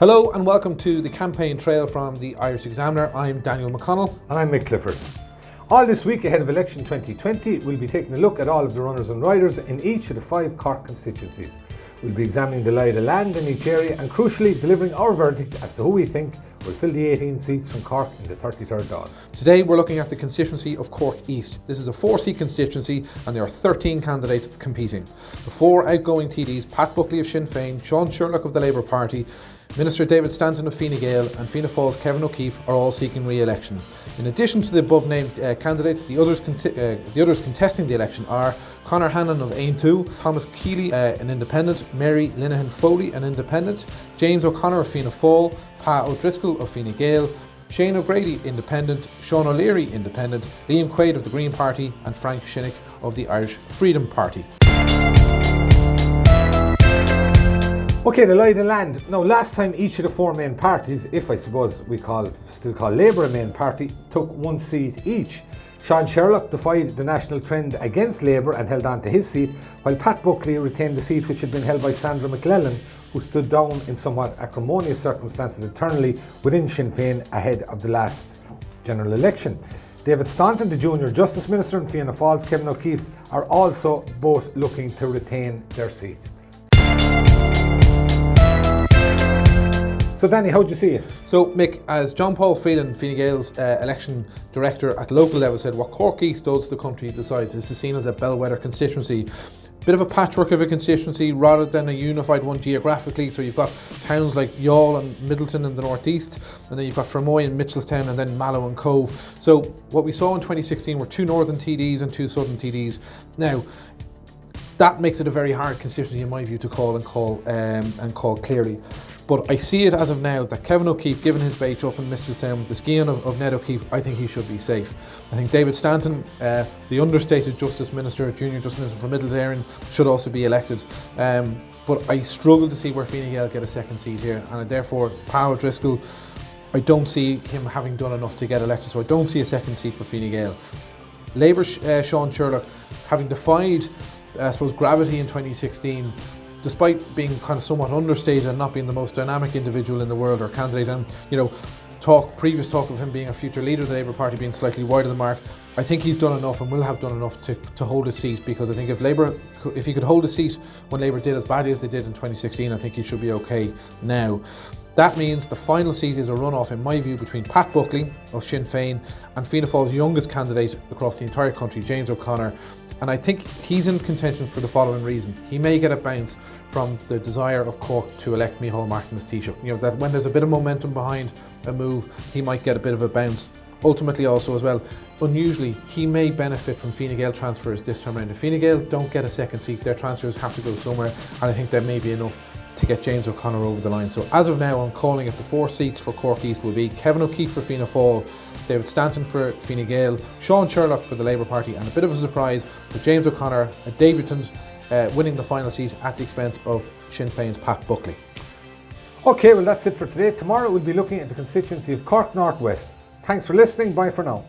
Hello and welcome to the campaign trail from the Irish Examiner. I'm Daniel McConnell. And I'm Mick Clifford. All this week ahead of election 2020, we'll be taking a look at all of the runners and riders in each of the 5 Cork constituencies. We'll be examining the lie of the land in each area and crucially delivering our verdict as to who we think will fill the 18 seats from Cork in the 33rd Dáil. Today we're looking at the Constituency of Cork-East. This is a 4-seat constituency and there are 13 candidates competing. The 4 outgoing TDs, Pat Buckley of Sinn Féin, Sean Sherlock of the Labour Party, Minister David Stanton of Fine Gael and Fianna Fáil's Kevin O'Keefe are all seeking re-election. In addition to the above-named candidates, the others contesting the election are Conor Hannon of Aontú, Thomas Keeley, an independent, Mary Linehan Foley, an independent, James O'Connor of Fianna Fáil, Pa O'Driscoll of Fine Gael, Shane O'Grady, independent, Sean O'Leary, independent, Liam Quaid of the Green Party and Frank Shinnick of the Irish Freedom Party. Okay, the lie of the land. Now, last time each of the 4 main parties, if I suppose we still call Labour a main party, took 1 seat each. Sean Sherlock defied the national trend against Labour and held on to his seat, while Pat Buckley retained the seat which had been held by Sandra McLellan, who stood down in somewhat acrimonious circumstances internally within Sinn Féin ahead of the last general election. David Stanton, the Junior Justice Minister, and Fianna Fáil's Kevin O'Keefe are also both looking to retain their seat. So Danny, how do you see it? So Mick, as John Paul Phelan, Fine Gael's election director at local level said, what Cork East does to the country decides. This is seen as a bellwether constituency. Bit of a patchwork of a constituency rather than a unified one geographically. So you've got towns like Youghal and Middleton in the northeast, and then you've got Fermoy and Mitchelstown, and then Mallow and Cove. So what we saw in 2016 were 2 northern TDs and 2 southern TDs. Now, that makes it a very hard constituency in my view to call clearly. But I see it as of now that Kevin O'Keefe, given his bait up in Mitchelstown with the skiing of Ned O'Keefe, I think he should be safe. I think David Stanton, the understated Justice Minister, Junior Justice Minister for Middleton, should also be elected. But I struggle to see where Fine Gael get a second seat here, and therefore Pa O'Driscoll, I don't see him having done enough to get elected, so I don't see a second seat for Fine Gael. Labour Sean Sherlock, having defied gravity in 2016, despite being kind of somewhat understated and not being the most dynamic individual in the world or candidate, and previous talk of him being a future leader of the Labour Party being slightly wide of the mark, I think he's done enough and will have done enough to hold his seat, because I think if he could hold his seat when Labour did as badly as they did in 2016, I think he should be okay now. That means the final seat is a runoff, in my view, between Pat Buckley of Sinn Féin and Fianna Fáil's youngest candidate across the entire country, James O'Connor. And I think he's in contention for the following reason. He may get a bounce from the desire of Cork to elect Micheál Martin as Taoiseach. That when there's a bit of momentum behind a move, he might get a bit of a bounce. Ultimately also as well, unusually, he may benefit from Fine Gael transfers this time around. If Fine Gael don't get a second seat, their transfers have to go somewhere, and I think there may be enough to get James O'Connor over the line. So as of now, I'm calling it the 4 seats for Cork East will be Kevin O'Keefe for Fianna Fáil, David Stanton for Fine Gael, Sean Sherlock for the Labour Party, and a bit of a surprise with James O'Connor, a debutant, winning the final seat at the expense of Sinn Féin's Pat Buckley. Okay, well that's it for today. Tomorrow we'll be looking at the constituency of Cork North West. Thanks for listening. Bye for now.